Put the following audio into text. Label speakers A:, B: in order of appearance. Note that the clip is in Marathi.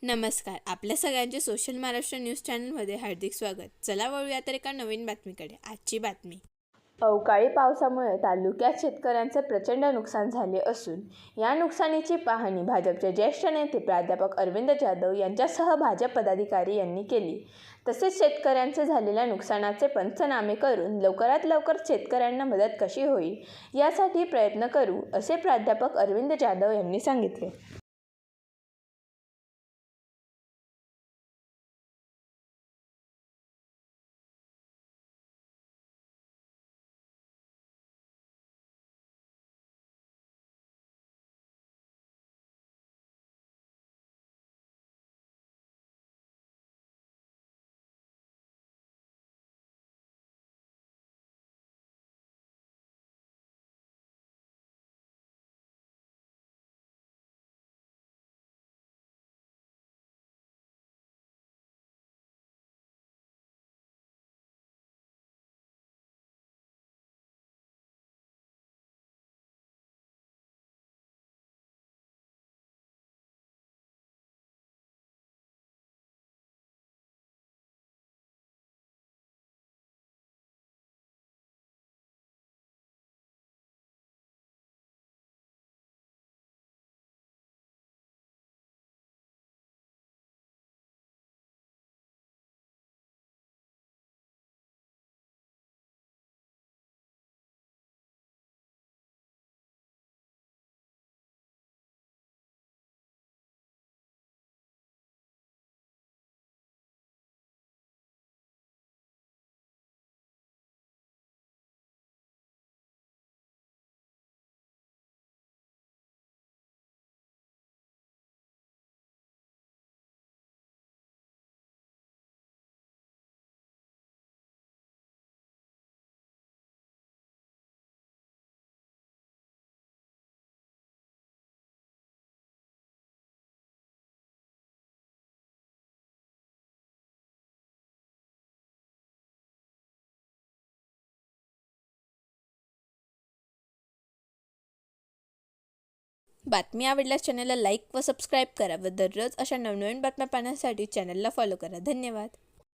A: नमस्कार. आपल्या सगळ्यांचे सोशल महाराष्ट्र न्यूज चॅनलमध्ये हार्दिक स्वागत. चला वळूया तर एका नवीन बातमीकडे. आजची बातमी.
B: अवकाळी पावसामुळे तालुक्यात शेतकऱ्यांचे प्रचंड नुकसान झाले असून या नुकसानीची पाहणी भाजपचे ज्येष्ठ नेते प्राध्यापक अरविंद जाधव यांच्यासह भाजप पदाधिकारी यांनी केली. तसेच शेतकऱ्यांचे झालेल्या नुकसानाचे पंचनामे करून लवकरात लवकर शेतकऱ्यांना मदत कशी होईल यासाठी प्रयत्न करू, असे प्राध्यापक अरविंद जाधव यांनी सांगितले.
A: बातमी आवडल्यास चॅनलला लाईक व सबस्क्राईब करा व दररोज अशा नवनवीन बातम्या पाहण्यासाठी चॅनलला फॉलो करा. धन्यवाद.